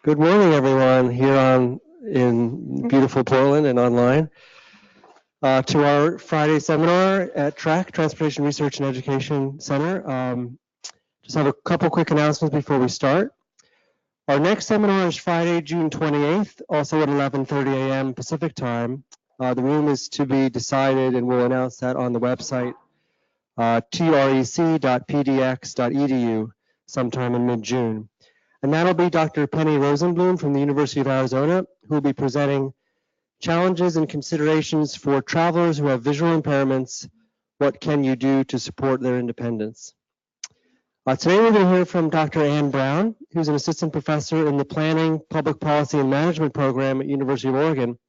Good morning, everyone, here in beautiful Portland and online. To our Friday seminar at TRAC, Transportation Research and Education Center. Just have a couple quick announcements before we start. Our next seminar is Friday, June 28th, also at 11:30 a.m. Pacific time. The room is to be decided, and we'll announce that on the website, trec.pdx.edu, sometime in mid-June. And that'll be Dr. Penny Rosenblum from the University of Arizona, who will be presenting challenges and considerations for travelers who have visual impairments. What can you do to support their independence? Today we're going to hear from Dr. Ann Brown, who's an assistant professor in the Planning, Public Policy, and Management program at University of Oregon,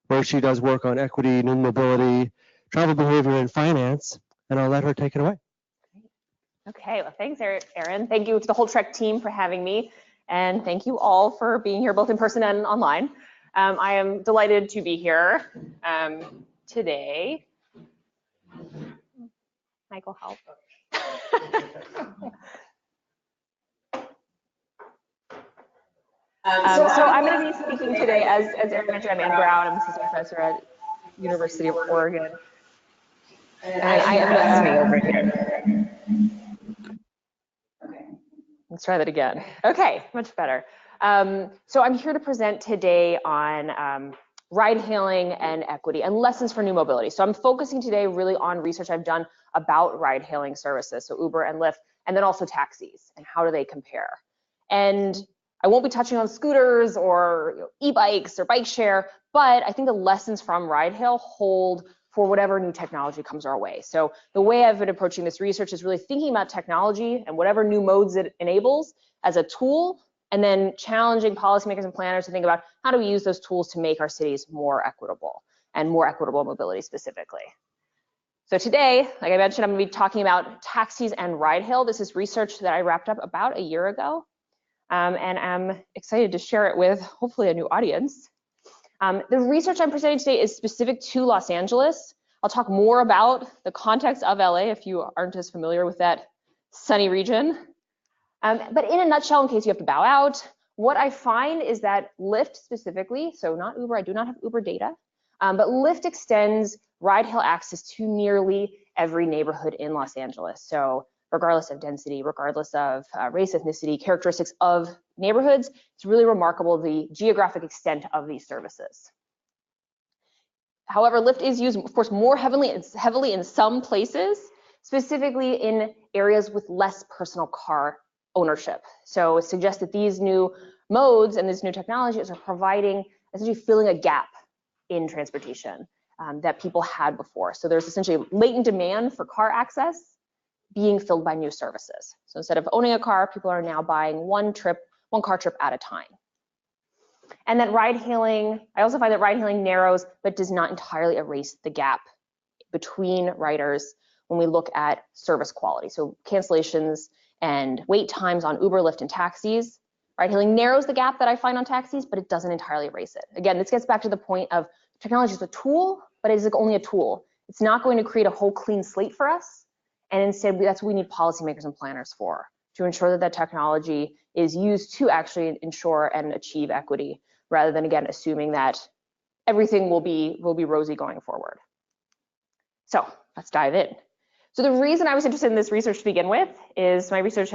where she does work on equity, new mobility, travel behavior, and finance. And I'll let her take it away. Okay, well, thanks, Aaron. Thank you to the whole TREC team for having me, and thank you all for being here, both in person and online. I am delighted to be here today. Michael, help. So I'm going to be speaking today, as Aaron mentioned, I'm Ann Brown. I'm assistant professor at University of Oregon, and I am listening over here. Let's try that again. Okay, much better. So I'm here to present today on ride-hailing and equity and lessons for new mobility. So I'm focusing today really on research I've done about ride-hailing services, so Uber and Lyft, and then also taxis, and how do they compare. And I won't be touching on scooters or e-bikes or bike share, but I think the lessons from ride-hail hold for whatever new technology comes our way. So the way I've been approaching this research is really thinking about technology and whatever new modes it enables as a tool, and then challenging policymakers and planners to think about how do we use those tools to make our cities more equitable and more equitable mobility specifically. So today, like I mentioned, I'm going to be talking about taxis and ride-hail. This is research that I wrapped up about a year ago, and I'm excited to share it with hopefully a new audience. The research I'm presenting today is specific to Los Angeles. I'll talk more about the context of LA if you aren't as familiar with that sunny region. But in a nutshell, in case you have to bow out, what I find is that Lyft specifically, so not Uber, I do not have Uber data, but Lyft extends ride-hail access to nearly every neighborhood in Los Angeles. So regardless of density, regardless of race, ethnicity, characteristics of neighborhoods, it's really remarkable the geographic extent of these services. However, Lyft is used, of course, more heavily in some places, specifically in areas with less personal car ownership. So it suggests that these new modes and these new technologies are providing, essentially filling a gap in transportation that people had before. So there's essentially latent demand for car access being filled by new services. So instead of owning a car, people are now buying one car trip at a time. And that ride-hailing, I also find that ride-hailing narrows but does not entirely erase the gap between riders when we look at service quality. So cancellations and wait times on Uber, Lyft, and taxis. Ride-hailing narrows the gap that I find on taxis, but it doesn't entirely erase it. Again, this gets back to the point of technology is a tool, but it is only a tool. It's not going to create a whole clean slate for us. And instead, that's what we need policymakers and planners for, to ensure that that technology is used to actually ensure and achieve equity, rather than, again, assuming that everything will be rosy going forward. So let's dive in. So the reason I was interested in this research to begin with is my research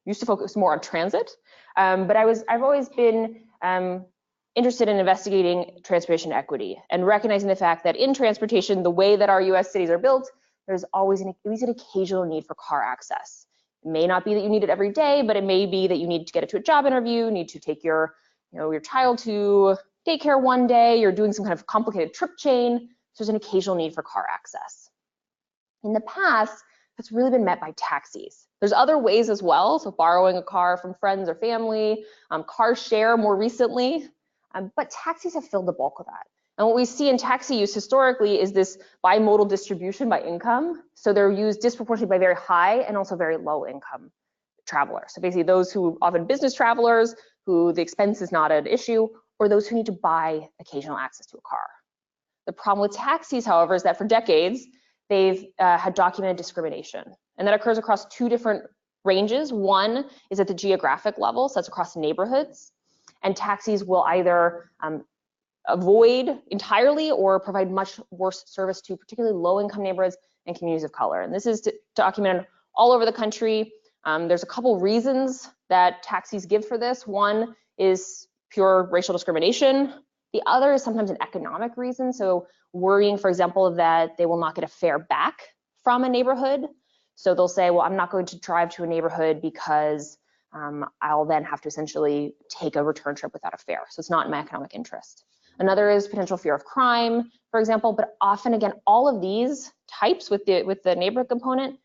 used to focus more on transit, but I've always been interested in investigating transportation equity and recognizing the fact that in transportation, the way that our US cities are built, there's always at least an occasional need for car access. It may not be that you need it every day, but it may be that you need to get it to a job interview, need to take your child to daycare one day, you're doing some kind of complicated trip chain, so there's an occasional need for car access. In the past, that's really been met by taxis. There's other ways as well, so borrowing a car from friends or family, car share more recently, but taxis have filled the bulk of that. And what we see in taxi use historically is this bimodal distribution by income. So they're used disproportionately by very high and also very low income travelers. So basically those who often business travelers, who the expense is not an issue, or those who need to buy occasional access to a car. The problem with taxis, however, is that for decades, they've had documented discrimination. And that occurs across two different ranges. One is at the geographic level, so that's across neighborhoods. And taxis will either avoid entirely or provide much worse service to particularly low-income neighborhoods and communities of color. And this is documented all over the country. There's a couple reasons that taxis give for this. One is pure racial discrimination. The other is sometimes an economic reason. So worrying, for example, that they will not get a fare back from a neighborhood. So they'll say, well, I'm not going to drive to a neighborhood because I'll then have to essentially take a return trip without a fare. So it's not in my economic interest. Another is potential fear of crime, for example, but often, again, all of these types with the neighborhood component,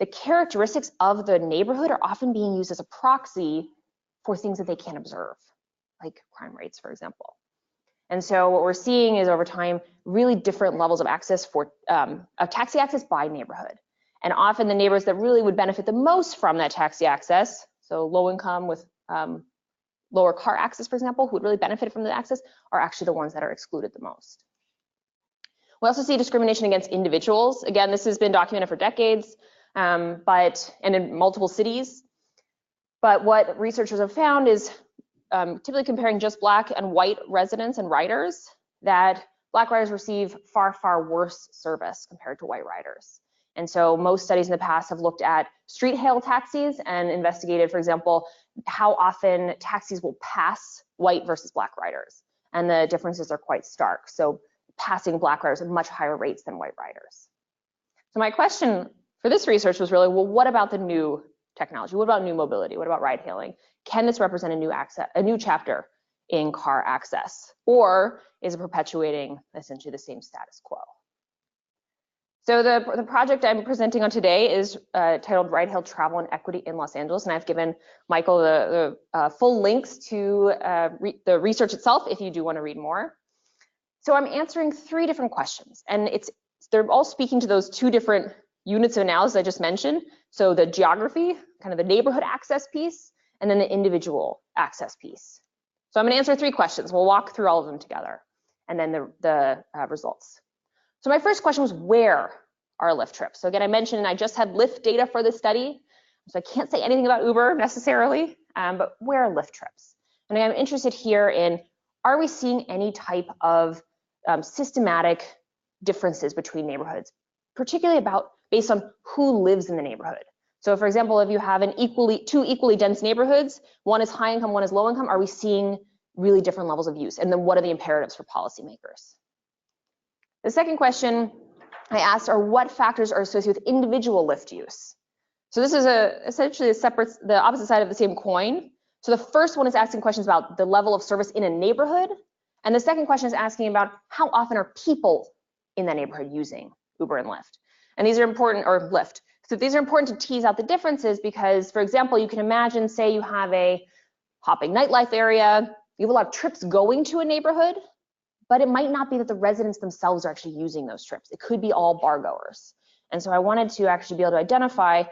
the characteristics of the neighborhood are often being used as a proxy for things that they can't observe, like crime rates, for example. And so what we're seeing is over time, really different levels of access of taxi access by neighborhood. And often the neighborhoods that really would benefit the most from that taxi access, so low income with lower car access, for example, who would really benefit from the access, are actually the ones that are excluded the most. We also see discrimination against individuals. Again, this has been documented for decades, and in multiple cities. But what researchers have found is typically comparing just Black and white residents and riders, that Black riders receive far, far worse service compared to white riders. And so most studies in the past have looked at street hail taxis and investigated, for example, how often taxis will pass white versus Black riders. And the differences are quite stark. So passing Black riders at much higher rates than white riders. So my question for this research was really, well, what about the new technology? What about new mobility? What about ride hailing? Can this represent a new chapter in car access? Or is it perpetuating essentially the same status quo? So the project I'm presenting on today is titled Ride Hail Travel and Equity in Los Angeles, and I've given Michael the full links to the research itself if you do want to read more. So I'm answering 3 different questions, and they're all speaking to those 2 different units of analysis I just mentioned. So the geography, kind of the neighborhood access piece, and then the individual access piece. So I'm going to answer 3 questions. We'll walk through all of them together, and then the results. So my first question was, where are Lyft trips? So again, I mentioned I just had Lyft data for this study, so I can't say anything about Uber necessarily, but where are Lyft trips? And I'm interested here in, are we seeing any type of systematic differences between neighborhoods, particularly based on who lives in the neighborhood? So for example, if you have 2 equally dense neighborhoods, one is high income, one is low income, are we seeing really different levels of use? And then what are the imperatives for policymakers? The second question I asked are, what factors are associated with individual Lyft use? So this is essentially the opposite side of the same coin. So the first one is asking questions about the level of service in a neighborhood. And the second question is asking about how often are people in that neighborhood using Uber and Lyft. And these are important, or Lyft. So these are important to tease out the differences because, for example, you can imagine, say you have a hopping nightlife area, you have a lot of trips going to a neighborhood, but it might not be that the residents themselves are actually using those trips. It could be all bar goers. And so I wanted to actually be able to identify,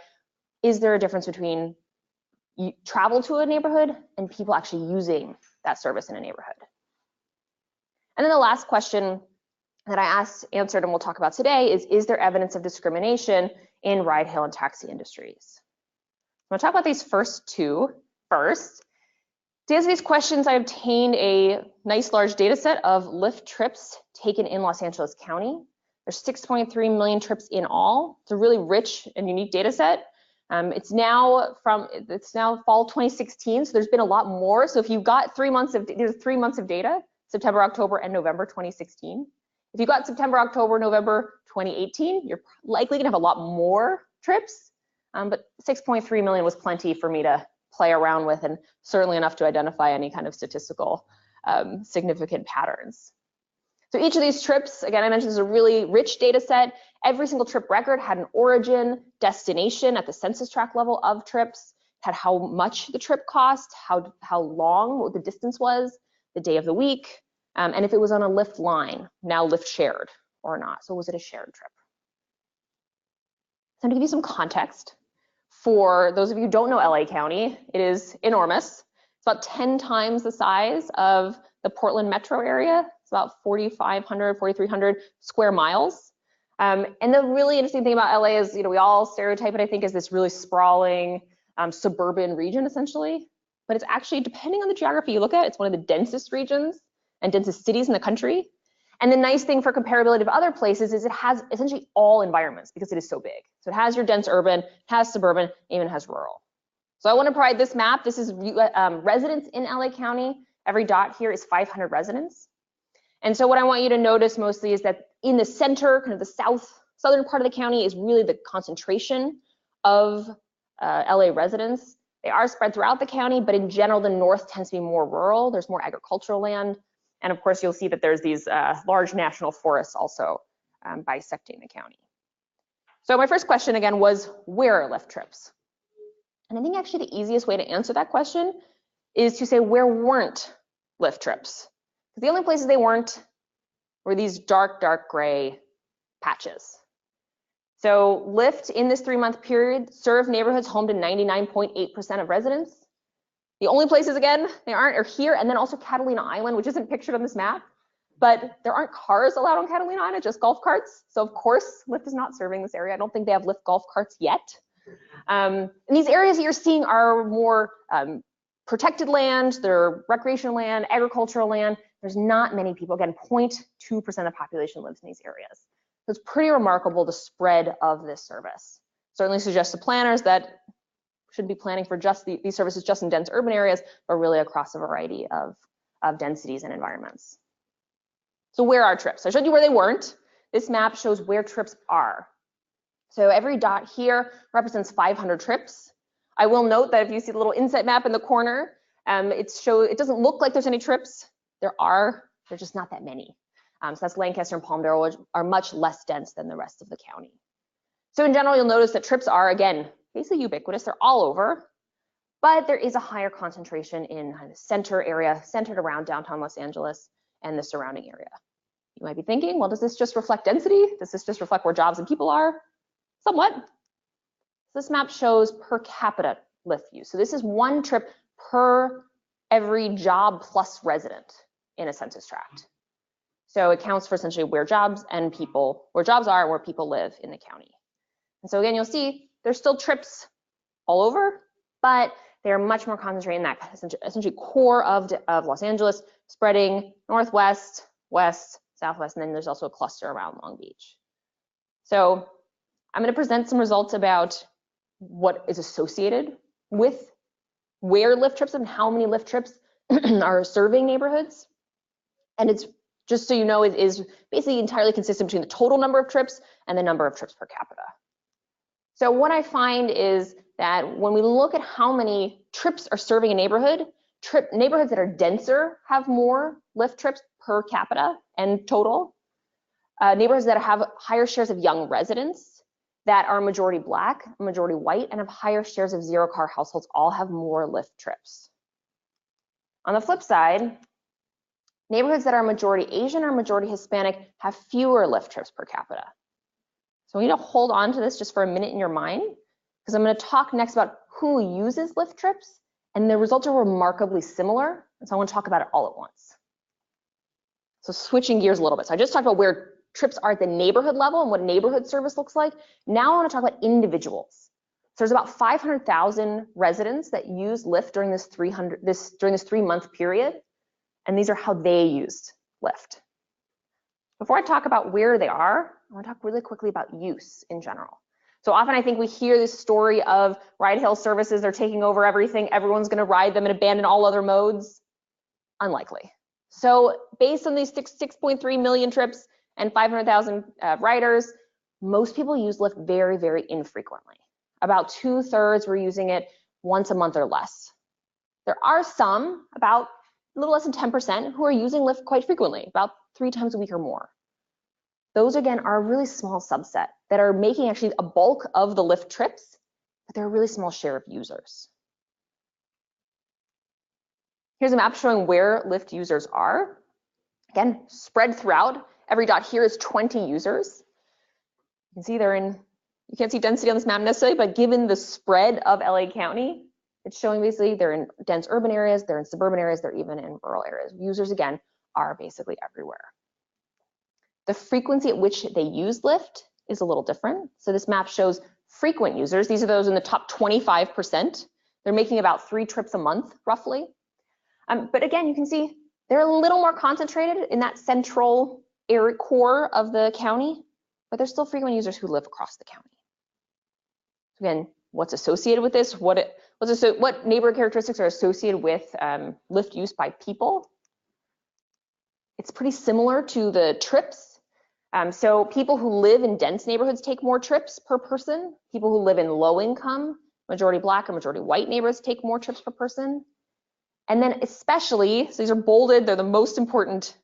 is there a difference between travel to a neighborhood and people actually using that service in a neighborhood? And then the last question that I answered and we'll talk about today is there evidence of discrimination in ride hail and taxi industries? I'm gonna talk about these first 2 first. To answer these questions, I obtained a nice large data set of Lyft trips taken in Los Angeles County. There's 6.3 million trips in all. It's a really rich and unique data set. It's now fall 2016, so there's been a lot more. So if you've got 3 months of, there's 3 months of data, September, October, and November 2016. If you got September, October, November 2018, you're likely gonna have a lot more trips, but 6.3 million was plenty for me to play around with, and certainly enough to identify any kind of statistical significant patterns. So each of these trips, again, I mentioned, is a really rich data set. Every single trip record had an origin, destination at the census tract level of trips, had how much the trip cost, how long, what the distance was, the day of the week, and if it was on a Lyft line, now Lyft shared or not. So was it a shared trip? So to give you some context, for those of you who don't know LA County, it is enormous. It's about 10 times the size of the Portland metro area. It's about 4,500, 4,300 square miles. And the really interesting thing about LA is, we all stereotype it, I think, as this really sprawling, suburban region essentially, but it's actually, depending on the geography you look at, it's one of the densest regions and densest cities in the country. And the nice thing for comparability of other places is it has essentially all environments because it is so big. So it has your dense urban, it has suburban, even has rural. So I want to provide this map. This is residents in LA County. Every dot here is 500 residents. And so what I want you to notice mostly is that in the center, kind of the southern part of the county is really the concentration of LA residents. They are spread throughout the county, but in general, the north tends to be more rural. There's more agricultural land. And of course, you'll see that there's these large national forests also bisecting the county. So my first question again was, where are Lyft trips? And I think actually the easiest way to answer that question is to say, where weren't Lyft trips? Because the only places they weren't were these dark, dark gray patches. So Lyft in this 3-month period served neighborhoods home to 99.8% of residents. The only places, again, they aren't are here, and then also Catalina Island, which isn't pictured on this map. But there aren't cars allowed on Catalina Island, just golf carts. So of course, Lyft is not serving this area. I don't think they have Lyft golf carts yet. And these areas that you're seeing are more protected land, they're recreational land, agricultural land. There's not many people, again, 0.2% of the population lives in these areas. So it's pretty remarkable the spread of this service. Certainly suggests to planners that should be planning for just these services just in dense urban areas, but really across a variety of densities and environments. So where are trips? I showed you where they weren't. This map shows where trips are. So every dot here represents 500 trips. I will note that if you see the little inset map in the corner, it doesn't look like there's any trips. There's just not that many. So that's Lancaster and Palmdale, which are much less dense than the rest of the county. So in general, you'll notice that trips are, again, basically ubiquitous. They're all over, but there is a higher concentration in the center area, centered around downtown Los Angeles and the surrounding area. You might be thinking, well, does this just reflect density? Does this just reflect where jobs and people are? Somewhat. This map shows per capita Lyft use. So this is one trip per every job plus resident in a census tract. So it counts for essentially where jobs are and where people live in the county. And so again, you'll see there's still trips all over, but they're much more concentrated in that essentially core of Los Angeles, spreading northwest, west, southwest, and then there's also a cluster around Long Beach. So I'm going to present some results about what is associated with where Lyft trips and how many Lyft trips are serving neighborhoods. And it's just so you know, it is basically entirely consistent between the total number of trips and the number of trips per capita. So what I find is that when we look at how many trips are serving a neighborhood, neighborhoods that are denser have more Lyft trips per capita and total. Neighborhoods that have higher shares of young residents that are majority Black, majority white, and have higher shares of zero-car households all have more Lyft trips. On the flip side, neighborhoods that are majority Asian or majority Hispanic have fewer Lyft trips per capita. So we need to hold on to this just for a minute in your mind, because I'm going to talk next about who uses Lyft trips, and the results are remarkably similar, and so I want to talk about it all at once. So switching gears a little bit. So I just talked about where trips are at the neighborhood level and what neighborhood service looks like. Now I want to talk about individuals. So there's about 500,000 residents that use Lyft during this 3-month period, and these are how they used Lyft. Before I talk about where they are, I want to talk really quickly about use in general. So often I think we hear this story of ride-hail services are taking over everything, everyone's going to ride them and abandon all other modes. Unlikely. So based on these 6.3 million trips and 500,000 riders, most people use Lyft very, very infrequently. About 2/3 were using it once a month or less. There are some, about a little less than 10%, who are using Lyft quite frequently, about 3 times a week or more. Those, again, are a really small subset that are making actually a bulk of the Lyft trips, but they're a really small share of users. Here's a map showing where Lyft users are. Again, spread throughout. Every dot here is 20 users. You can see you can't see density on this map necessarily, but given the spread of LA County, it's showing basically they're in dense urban areas, they're in suburban areas, they're even in rural areas. Users, again, are basically everywhere. The frequency at which they use Lyft is a little different. So this map shows frequent users, these are those in the top 25%. They're making about 3 trips a month, roughly. But again, you can see they're a little more concentrated in that central area core of the county, but there's still frequent users who live across the county. Again, what's associated with this? What neighborhood characteristics are associated with Lyft use by people? It's pretty similar to the trips. So people who live in dense neighborhoods take more trips per person. People who live in low income, majority Black and majority white neighborhoods take more trips per person. And then especially, so these are bolded, they're the most important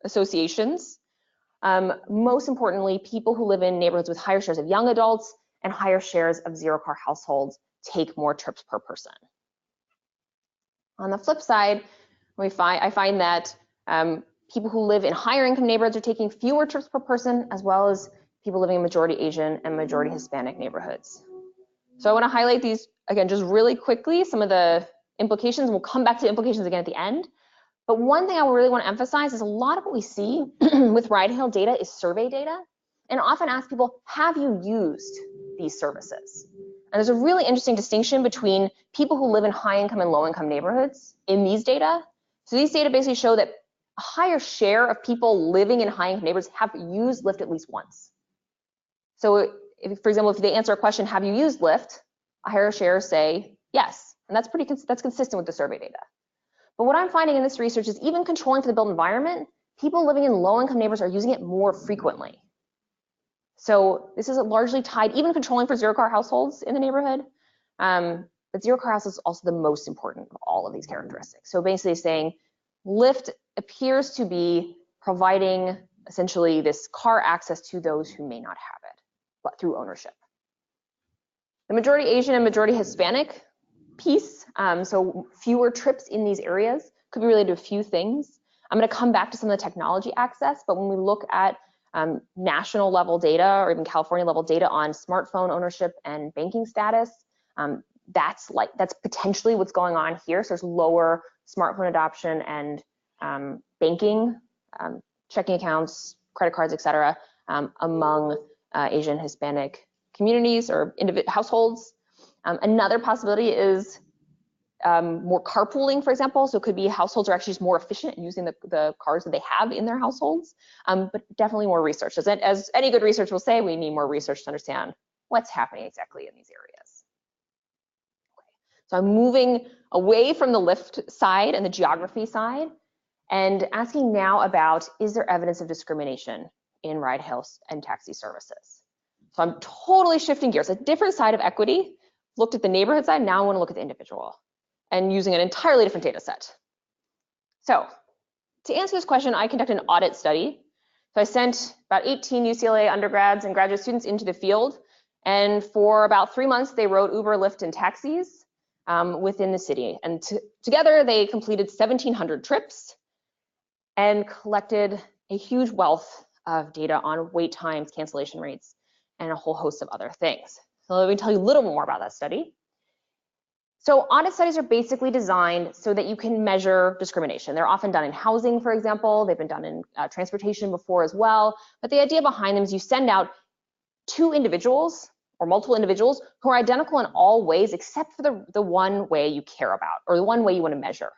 associations. Most importantly, people who live in neighborhoods with higher shares of young adults and higher shares of zero-car households take more trips per person. On the flip side, I find that people who live in higher income neighborhoods are taking fewer trips per person, as well as people living in majority Asian and majority Hispanic neighborhoods. So I want to highlight these, again, just really quickly, some of the implications. We'll come back to implications again at the end. But one thing I really want to emphasize is a lot of what we see with ride hail data is survey data, and often ask people, have you used these services? And there's a really interesting distinction between people who live in high income and low income neighborhoods in these data. So these data basically show that a higher share of people living in high income neighborhoods have used Lyft at least once. So if, for example, if they answer a question, have you used Lyft? A higher share say yes, and that's consistent with the survey data. But what I'm finding in this research is even controlling for the built environment, people living in low-income neighborhoods are using it more frequently. So this is largely tied, even controlling for zero-car households in the neighborhood, but zero-car households is also the most important of all of these characteristics. So basically saying Lyft appears to be providing essentially this car access to those who may not have it, but through ownership. The majority Asian and majority Hispanic piece, so fewer trips in these areas, could be related to a few things. I'm going to come back to some of the technology access, but when we look at national level data or even California level data on smartphone ownership and banking status, that's potentially what's going on here. So there's lower smartphone adoption and banking, checking accounts, credit cards, et cetera, among Asian Hispanic communities or households. Another possibility is more carpooling, for example. So it could be households are actually just more efficient in using the cars that they have in their households, but definitely more research. As any good research will say, we need more research to understand what's happening exactly in these areas. Okay. So I'm moving away from the Lyft side and the geography side and asking now about, is there evidence of discrimination in ride hail and taxi services? So I'm totally shifting gears, a different side of equity. Looked at the neighborhood side, now I want to look at the individual and using an entirely different data set. So to answer this question, I conducted an audit study. So I sent about 18 UCLA undergrads and graduate students into the field, and for about 3 months, they rode Uber, Lyft, and taxis within the city. And together, they completed 1,700 trips and collected a huge wealth of data on wait times, cancellation rates, and a whole host of other things. So let me tell you a little more about that study. So audit studies are basically designed so that you can measure discrimination. They're often done in housing, for example. They've been done in transportation before as well. But the idea behind them is you send out 2 individuals or multiple individuals who are identical in all ways except for the one way you care about or the one way you want to measure.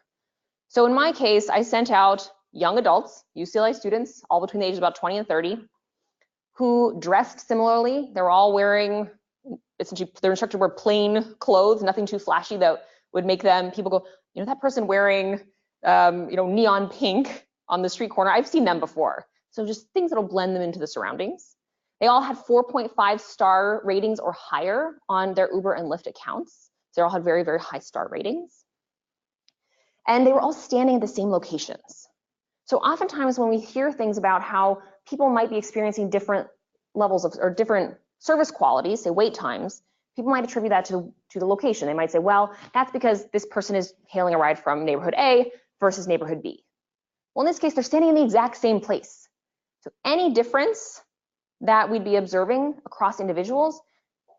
So in my case, I sent out young adults, UCLA students, all between the ages of about 20 and 30, who dressed similarly. They're all wearing, essentially, they're instructed to wear plain clothes, nothing too flashy that would make people go, you know, that person wearing, neon pink on the street corner, I've seen them before. So just things that'll blend them into the surroundings. They all had 4.5 star ratings or higher on their Uber and Lyft accounts. So they all had very, very high star ratings. And they were all standing at the same locations. So oftentimes when we hear things about how people might be experiencing different levels of, or different service qualities, say wait times, people might attribute that to the location. They might say, well, that's because this person is hailing a ride from neighborhood A versus neighborhood B. Well, in this case, they're standing in the exact same place. So any difference that we'd be observing across individuals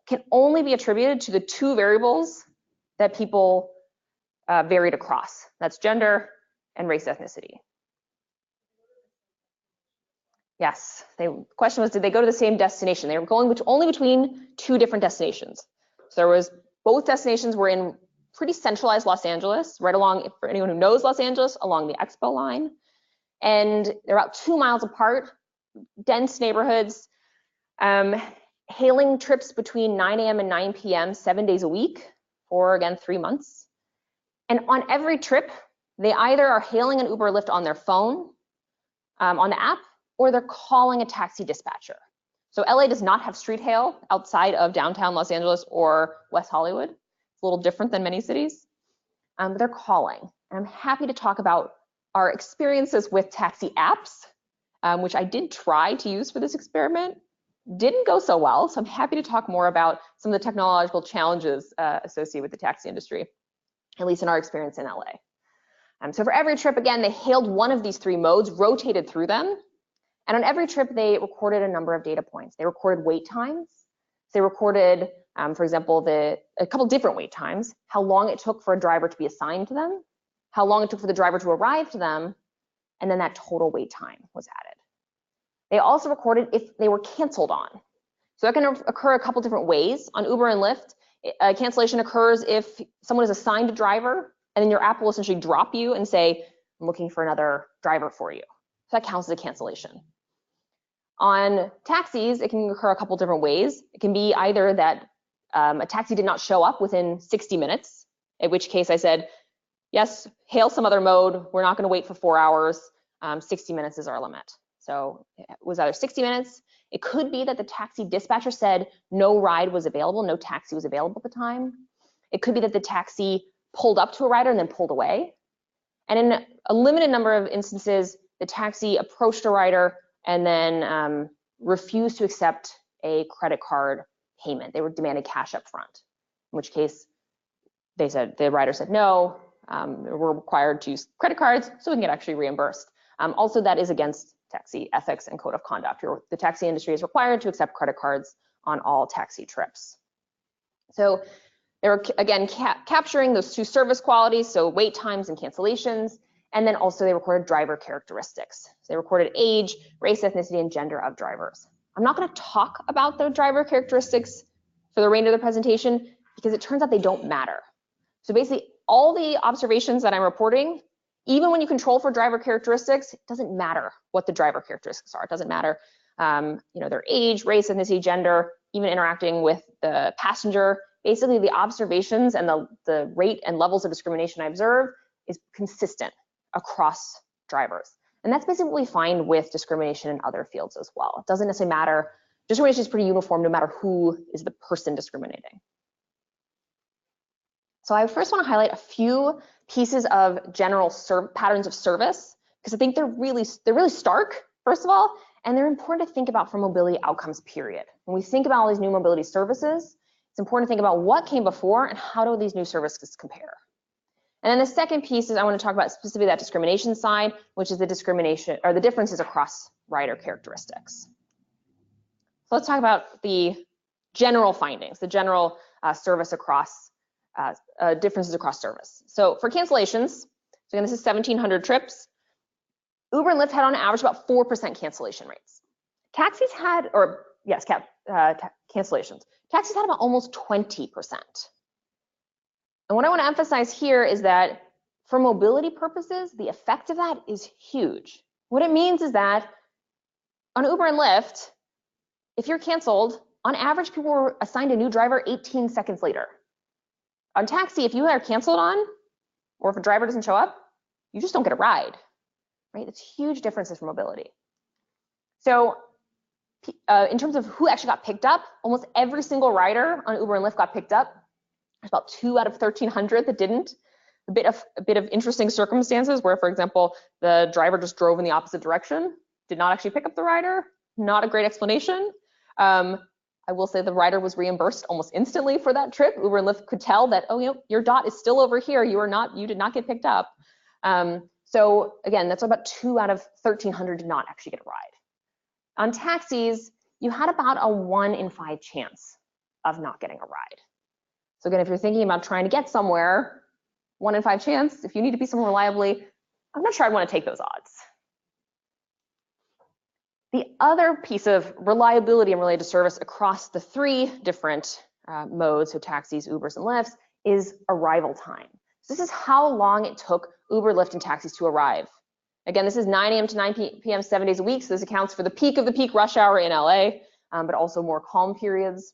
can only be attributed to the 2 variables that people varied across. That's gender and race ethnicity. Yes, the question was, did they go to the same destination? They were going only between 2 different destinations. So both destinations were in pretty centralized Los Angeles, right along, for anyone who knows Los Angeles, along the Expo line. And they're about 2 miles apart, dense neighborhoods, hailing trips between 9 a.m. and 9 p.m. 7 days a week for, again, 3 months. And on every trip, they either are hailing an Uber or Lyft on their phone, on the app, or they're calling a taxi dispatcher. So LA does not have street hail outside of downtown Los Angeles or West Hollywood. It's a little different than many cities, but they're calling. And I'm happy to talk about our experiences with taxi apps, which I did try to use for this experiment. Didn't go so well, so I'm happy to talk more about some of the technological challenges associated with the taxi industry, at least in our experience in LA. So for every trip, again, they hailed one of these 3 modes, rotated through them, and on every trip, they recorded a number of data points. They recorded wait times. They recorded, for example, a couple different wait times, how long it took for a driver to be assigned to them, how long it took for the driver to arrive to them, and then that total wait time was added. They also recorded if they were canceled on. So that can occur a couple different ways. On Uber and Lyft, a cancellation occurs if someone is assigned a driver, and then your app will essentially drop you and say, I'm looking for another driver for you. So that counts as a cancellation. On taxis, it can occur a couple different ways. It can be either that a taxi did not show up within 60 minutes, in which case I said, yes, hail some other mode. We're not going to wait for 4 hours. 60 minutes is our limit. So it was either 60 minutes. It could be that the taxi dispatcher said no ride was available, no taxi was available at the time. It could be that the taxi pulled up to a rider and then pulled away. And in a limited number of instances, the taxi approached a rider and then refused to accept a credit card payment. They were demanding cash up front, in which case the rider said no, we're required to use credit cards so we can get actually reimbursed. Also, that is against taxi ethics and code of conduct. The taxi industry is required to accept credit cards on all taxi trips. So they were, again, capturing those 2 service qualities, so wait times and cancellations, and then also they recorded driver characteristics. So they recorded age, race, ethnicity, and gender of drivers. I'm not going to talk about the driver characteristics for the remainder of the presentation because it turns out they don't matter. So basically, all the observations that I'm reporting, even when you control for driver characteristics, it doesn't matter what the driver characteristics are. It doesn't matter, their age, race, ethnicity, gender, even interacting with the passenger. Basically, the observations and the rate and levels of discrimination I observe is consistent across drivers. And that's basically what we find with discrimination in other fields as well. It doesn't necessarily matter. Discrimination is pretty uniform no matter who is the person discriminating. So I first want to highlight a few pieces of general patterns of service, because I think they're really stark, first of all, and they're important to think about for mobility outcomes, period. When we think about all these new mobility services, it's important to think about what came before and how do these new services compare. And then the second piece is I want to talk about specifically that discrimination side, which is the discrimination or the differences across rider characteristics. So let's talk about the general findings, the general service across differences across service. So for cancellations, so again, this is 1,700 trips. Uber and Lyft had on average about 4% cancellation rates. Taxis had, or yes, cancellations. Taxis had about almost 20%. And what I want to emphasize here is that for mobility purposes, the effect of that is huge. What it means is that on Uber and Lyft, if you're canceled, on average, people were assigned a new driver 18 seconds later. On taxi, if you are canceled on, or if a driver doesn't show up, you just don't get a ride, right? It's huge differences for mobility. So in terms of who actually got picked up, almost every single rider on Uber and Lyft got picked up. There's about 2 out of 1,300 that didn't. A bit of interesting circumstances where, for example, the driver just drove in the opposite direction, did not actually pick up the rider. Not a great explanation. I will say the rider was reimbursed almost instantly for that trip. Uber and Lyft could tell that, oh, your dot is still over here. You did not get picked up. So again, that's about 2 out of 1,300 did not actually get a ride. On taxis, you had about a 1 in 5 chance of not getting a ride. So again, if you're thinking about trying to get somewhere, 1 in 5 chance, if you need to be somewhere reliably, I'm not sure I'd want to take those odds. The other piece of reliability and related service across the three different modes, so taxis, Ubers, and Lyfts, is arrival time. So this is how long it took Uber, Lyft, and taxis to arrive. Again, this is 9 a.m. to 9 p.m. 7 days a week, so this accounts for the peak of the peak rush hour in LA, but also more calm periods.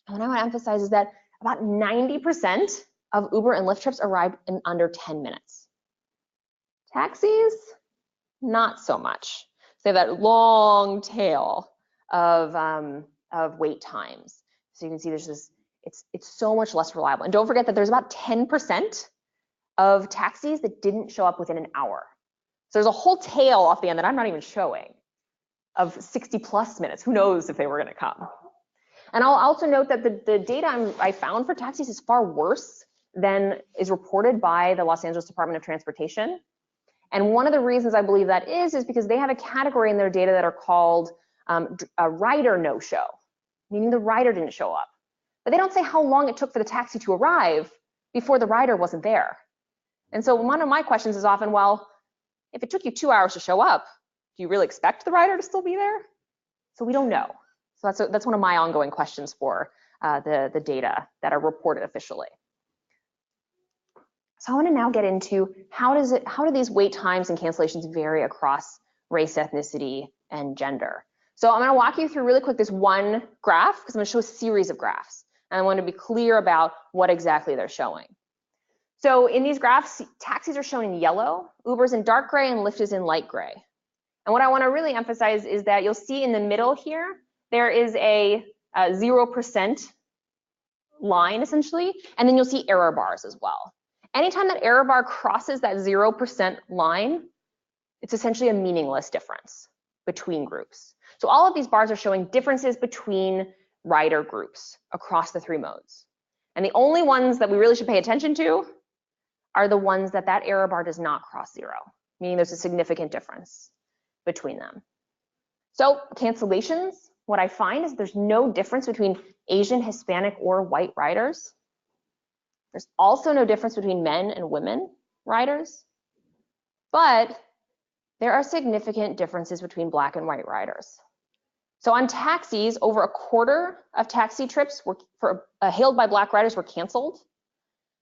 And what I want to emphasize is that about 90% of Uber and Lyft trips arrived in under 10 minutes. Taxis, not so much. So they have that long tail of wait times. So you can see there's this, it's so much less reliable. And don't forget that there's about 10% of taxis that didn't show up within an hour. So there's a whole tail off the end that I'm not even showing of 60+ minutes. Who knows if they were going to come? And I'll also note that the data I found for taxis is far worse than is reported by the Los Angeles Department of Transportation. And one of the reasons I believe that is because they have a category in their data that are called a rider no-show, meaning the rider didn't show up. But they don't say how long it took for the taxi to arrive before the rider wasn't there. And so one of my questions is often, well, if it took you 2 hours to show up, do you really expect the rider to still be there? So we don't know. So that's one of my ongoing questions for the data that are reported officially. So I want to now get into how do these wait times and cancellations vary across race, ethnicity, and gender. So I'm going to walk you through really quick this one graph because I'm going to show a series of graphs. And I want to be clear about what exactly they're showing. So in these graphs, taxis are shown in yellow, Uber's in dark gray, and Lyft is in light gray. And what I want to really emphasize is that you'll see in the middle here, there is a 0% line essentially, and then you'll see error bars as well. Anytime that error bar crosses that 0% line, it's essentially a meaningless difference between groups. So all of these bars are showing differences between rider groups across the three modes. And the only ones that we really should pay attention to are the ones that error bar does not cross 0, meaning there's a significant difference between them. So cancellations, what I find is there's no difference between Asian, Hispanic, or white riders. There's also no difference between men and women riders, but there are significant differences between Black and white riders. So on taxis, over a quarter of taxi trips hailed by Black riders were canceled.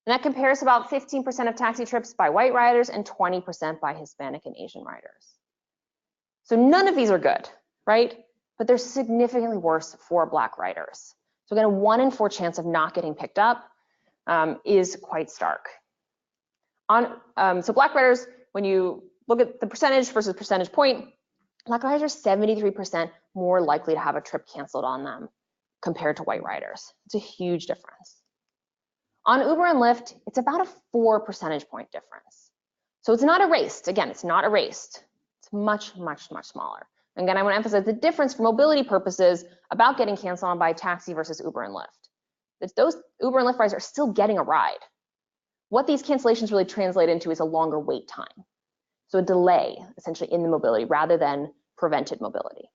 And that compares to about 15% of taxi trips by white riders and 20% by Hispanic and Asian riders. So none of these are good, right? But they're significantly worse for Black riders. So again, a 1 in 4 chance of not getting picked up is quite stark. So Black riders, when you look at the percentage versus percentage point, Black riders are 73% more likely to have a trip canceled on them compared to white riders. It's a huge difference. On Uber and Lyft, it's about a 4 percentage point difference. So it's not erased. Again, it's not erased. It's much, much, much smaller. Again, I want to emphasize the difference for mobility purposes about getting canceled on by taxi versus Uber and Lyft. It's those Uber and Lyft riders are still getting a ride. What these cancellations really translate into is a longer wait time. So a delay, essentially, in the mobility rather than prevented mobility.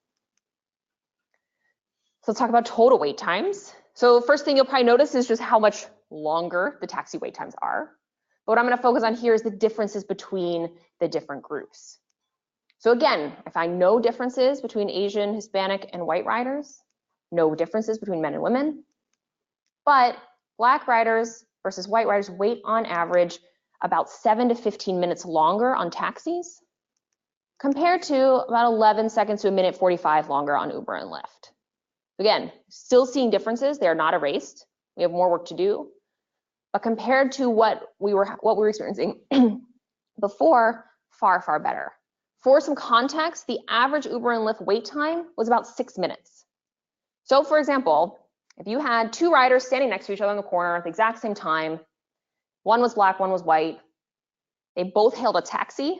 So let's talk about total wait times. So first thing you'll probably notice is just how much longer the taxi wait times are. But what I'm going to focus on here is the differences between the different groups. So again, I find no differences between Asian, Hispanic, and white riders, no differences between men and women, but Black riders versus white riders wait on average about 7 to 15 minutes longer on taxis compared to about 11 seconds to a minute 45 longer on Uber and Lyft. Again, still seeing differences. They are not erased. We have more work to do. But compared to what we were experiencing before, far, far better. For some context, the average Uber and Lyft wait time was about 6 minutes. So for example, if you had 2 riders standing next to each other in the corner at the exact same time, one was Black, one was white, they both hailed a taxi,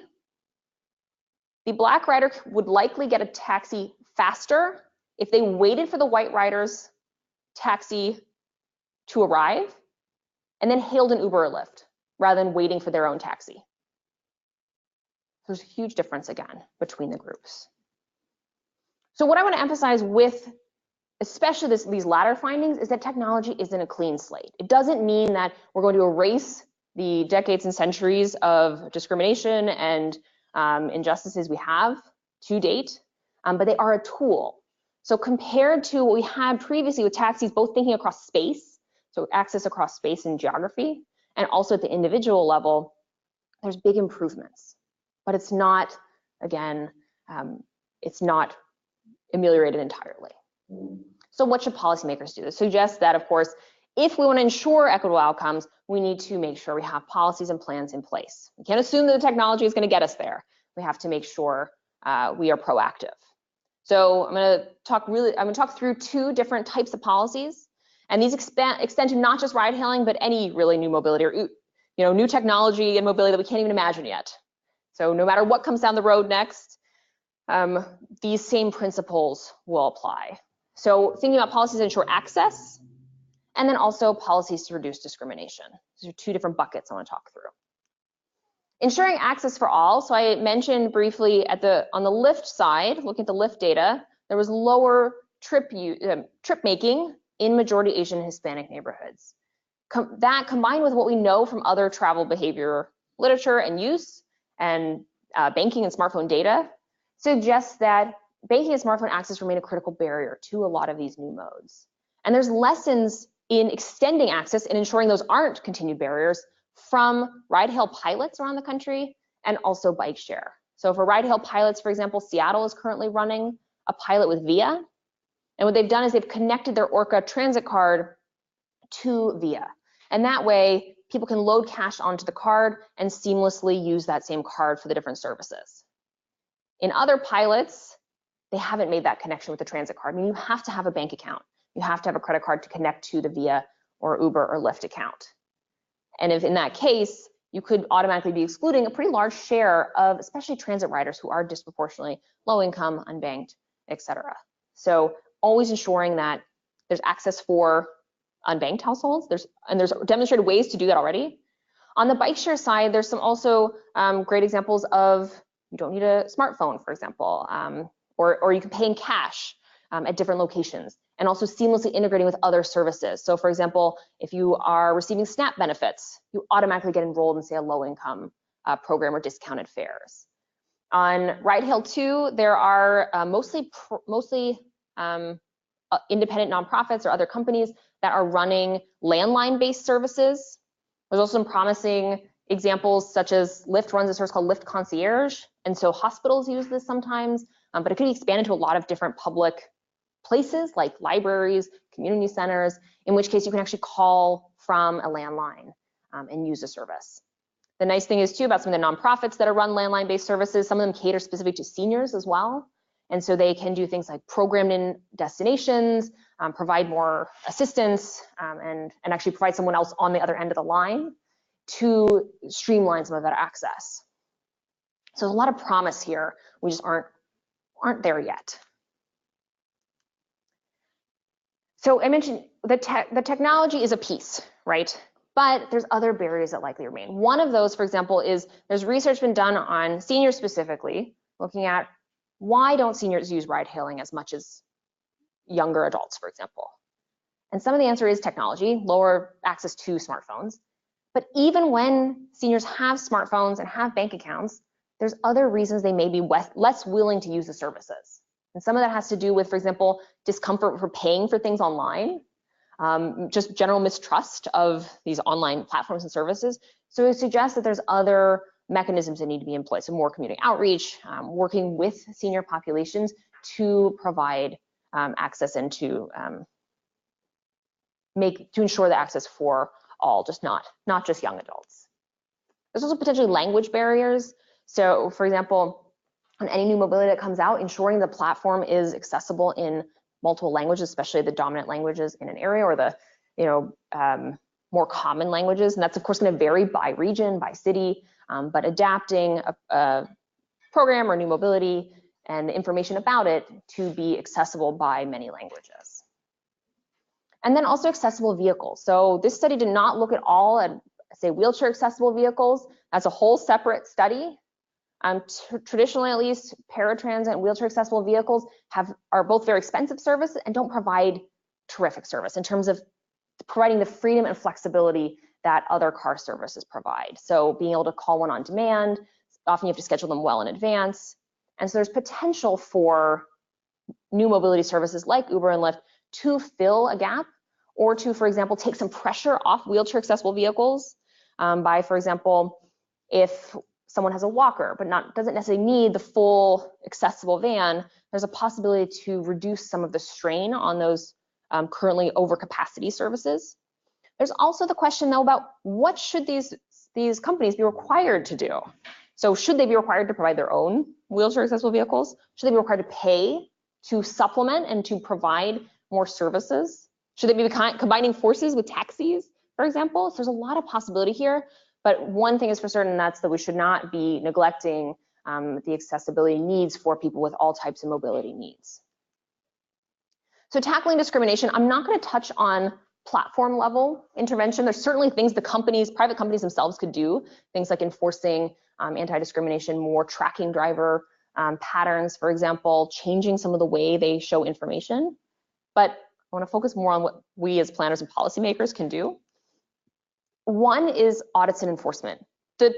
the Black rider would likely get a taxi faster if they waited for the white rider's taxi to arrive and then hailed an Uber or Lyft rather than waiting for their own taxi. There's a huge difference again between the groups. So what I want to emphasize with especially these latter findings is that technology isn't a clean slate. It doesn't mean that we're going to erase the decades and centuries of discrimination and injustices we have to date. but they are a tool. So compared to what we had previously with taxis, both thinking across space, so access across space and geography, and also at the individual level, there's big improvements. But it's not, again, it's not ameliorated entirely. So what should policymakers do? It suggests that, of course, if we want to ensure equitable outcomes, we need to make sure we have policies and plans in place. We can't assume that the technology is going to get us there. We have to make sure we are proactive. So I'm going to talk through two different types of policies, and these extend to not just ride hailing, but any really new mobility or new technology and mobility that we can't even imagine yet. So no matter what comes down the road next, these same principles will apply. So thinking about policies to ensure access, and then also policies to reduce discrimination. These are two different buckets I want to talk through. Ensuring access for all. So I mentioned briefly on the Lyft side, looking at the Lyft data, there was lower trip making in majority Asian and Hispanic neighborhoods. That combined with what we know from other travel behavior literature and use and banking and smartphone data suggests that banking and smartphone access remain a critical barrier to a lot of these new modes. And there's lessons in extending access and ensuring those aren't continued barriers from ride-hail pilots around the country and also bike share. So for ride-hail pilots, for example, Seattle is currently running a pilot with Via. And what they've done is they've connected their Orca transit card to Via. And that way, people can load cash onto the card and seamlessly use that same card for the different services. In other pilots, they haven't made that connection with the transit card. I mean, you have to have a bank account. You have to have a credit card to connect to the Via or Uber or Lyft account. And if in that case, you could automatically be excluding a pretty large share of especially transit riders who are disproportionately low income, unbanked, et cetera. So always ensuring that there's access for unbanked households. There's demonstrated ways to do that already. On the bike share side, there's some also great examples of you don't need a smartphone, for example, or you can pay in cash at different locations, and also seamlessly integrating with other services. So for example, if you are receiving SNAP benefits, you automatically get enrolled in, say, a low-income program or discounted fares. On Ridehail 2, there are mostly independent nonprofits or other companies that are running landline-based services. There's also some promising examples, such as Lyft runs a service called Lyft Concierge, and so hospitals use this sometimes, but it could be expanded to a lot of different public places like libraries, community centers, in which case you can actually call from a landline and use the service. The nice thing is too about some of the nonprofits that are run landline-based services, some of them cater specific to seniors as well. And so they can do things like programmed in destinations, provide more assistance, and actually provide someone else on the other end of the line to streamline some of that access. So there's a lot of promise here. We just aren't there yet. So I mentioned the technology is a piece, right? But there's other barriers that likely remain. One of those, for example, is there's research been done on seniors specifically, looking at why don't seniors use ride hailing as much as younger adults, for example? And some of the answer is technology, lower access to smartphones. But even when seniors have smartphones and have bank accounts, there's other reasons they may be less willing to use the services. And some of that has to do with, for example, discomfort for paying for things online, just general mistrust of these online platforms and services. So it suggests that there's other mechanisms that need to be in place, so more community outreach, working with senior populations to provide access and to ensure the access for all, just not just young adults. There's also potentially language barriers. So for example, on any new mobility that comes out, ensuring the platform is accessible in multiple languages, especially the dominant languages in an area or the more common languages. And that's of course going to vary by region, by city, but adapting a program or new mobility and the information about it to be accessible by many languages. And then also accessible vehicles. So this study did not look at all at, say, wheelchair accessible vehicles. That's a whole separate study. Traditionally, at least, paratransit and wheelchair accessible vehicles are both very expensive services and don't provide terrific service in terms of providing the freedom and flexibility that other car services provide. So being able to call one on demand, often you have to schedule them well in advance. And so there's potential for new mobility services like Uber and Lyft to fill a gap, or to, for example, take some pressure off wheelchair accessible vehicles by, for example, if someone has a walker but doesn't necessarily need the full accessible van, there's a possibility to reduce some of the strain on those currently overcapacity services. There's also the question though about what should these companies be required to do? So should they be required to provide their own wheelchair accessible vehicles? Should they be required to pay to supplement and to provide more services? Should they be combining forces with taxis, for example? So there's a lot of possibility here, but one thing is for certain, that's that we should not be neglecting the accessibility needs for people with all types of mobility needs. So tackling discrimination, I'm not going to touch on platform level intervention. There's certainly things the companies, private companies themselves could do, things like enforcing anti-discrimination, more tracking driver patterns, for example, changing some of the way they show information. But I want to focus more on what we as planners and policymakers can do. One is audits and enforcement. The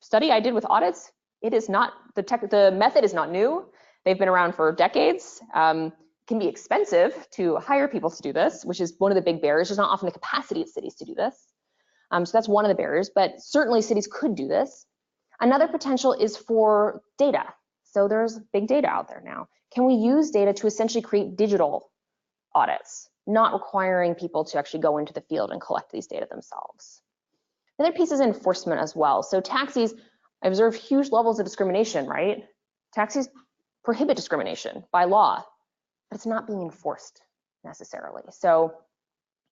study I did with audits, it is not, the method is not new. They've been around for decades. It can be expensive to hire people to do this, which is one of the big barriers. There's not often the capacity of cities to do this. So that's one of the barriers, but certainly cities could do this. Another potential is for data. So there's big data out there now. Can we use data to essentially create digital audits, not requiring people to actually go into the field and collect these data themselves? The other piece is enforcement as well. So taxis, I observe huge levels of discrimination, right? Taxis prohibit discrimination by law, but it's not being enforced necessarily. So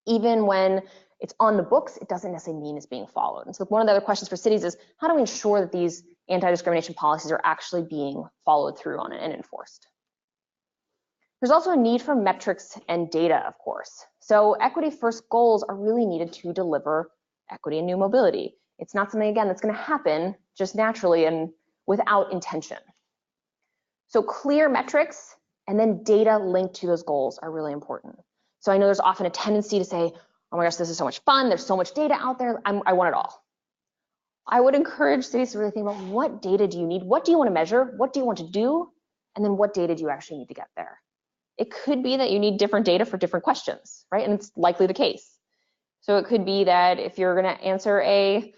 even when it's on the books, it doesn't necessarily mean it's being followed. And so one of the other questions for cities is, how do we ensure that these anti-discrimination policies are actually being followed through on and enforced? There's also a need for metrics and data, of course. So equity first goals are really needed to deliver equity and new mobility. It's not something, again, that's going to happen just naturally and without intention. So clear metrics and then data linked to those goals are really important. So I know there's often a tendency to say, oh my gosh, this is so much fun. There's so much data out there. I want it all. I would encourage cities to really think about, what data do you need? What do you want to measure? What do you want to do? And then what data do you actually need to get there? It could be that you need different data for different questions, right? And it's likely the case. So it could be that if you're going to answer a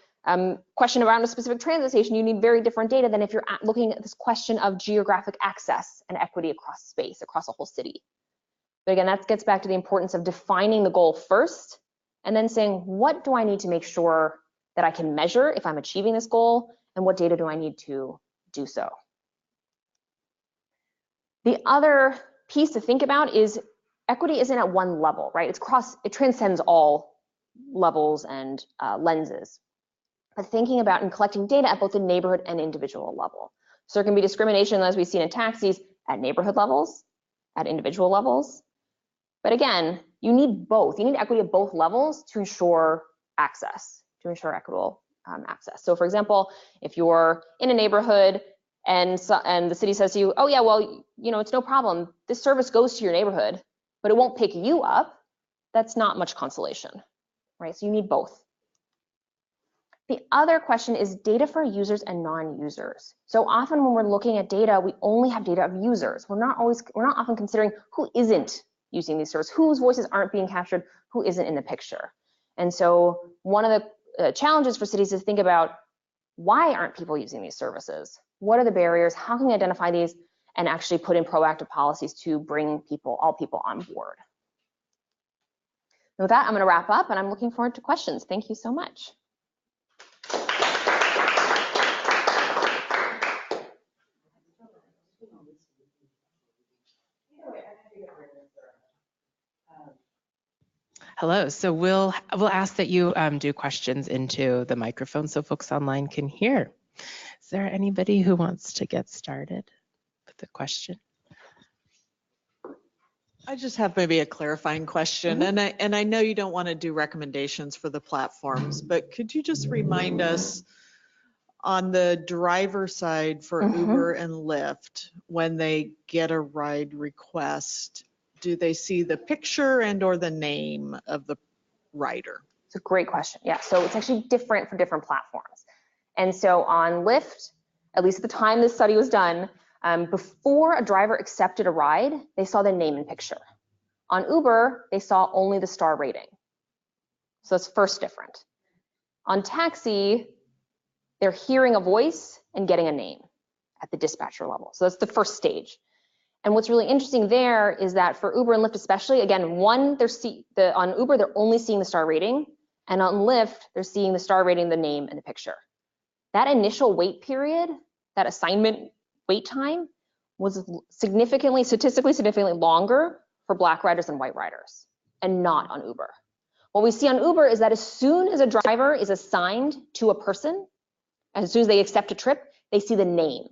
question around a specific transit station, you need very different data than if you're looking at this question of geographic access and equity across space, across a whole city. But again, that gets back to the importance of defining the goal first and then saying, what do I need to make sure that I can measure if I'm achieving this goal, and what data do I need to do so? The other piece to think about is equity isn't at one level, right? It transcends all levels and lenses. But thinking about and collecting data at both the neighborhood and individual level. So there can be discrimination, as we've seen in taxis, at neighborhood levels, at individual levels. But again, you need both. You need equity at both levels to ensure access, to ensure equitable access. So for example, if you're in a neighborhood and the city says to you, oh yeah, well, you know, it's no problem. This service goes to your neighborhood, but it won't pick you up. That's not much consolation, right? So you need both. The other question is data for users and non-users. So often when we're looking at data, we only have data of users. We're not often considering who isn't using these services, whose voices aren't being captured, who isn't in the picture. And so one of the challenges for cities is to think about, why aren't people using these services? What are the barriers? How can we identify these and actually put in proactive policies to bring all people on board? And with that, I'm going to wrap up, and I'm looking forward to questions. Thank you so much. Hello. So we'll ask that you do questions into the microphone so folks online can hear. Is there anybody who wants to get started with a question? I just have maybe a clarifying question, and I know you don't want to do recommendations for the platforms, but could you just remind us on the driver side for Uber and Lyft, when they get a ride request, do they see the picture and or the name of the rider? It's a great question. Yeah, so it's actually different for different platforms. And so on Lyft, at least at the time this study was done, Before a driver accepted a ride, they saw their name and picture. On Uber, they saw only the star rating. So that's first different. On taxi, they're hearing a voice and getting a name at the dispatcher level. So that's the first stage. And what's really interesting there is that for Uber and Lyft especially, again, on Uber, they're only seeing the star rating, and on Lyft, they're seeing the star rating, the name, and the picture. That initial wait period, that assignment wait time, was statistically significantly longer for Black riders than white riders, and not on Uber. What we see on Uber is that as soon as a driver is assigned to a person, as soon as they accept a trip, they see the name.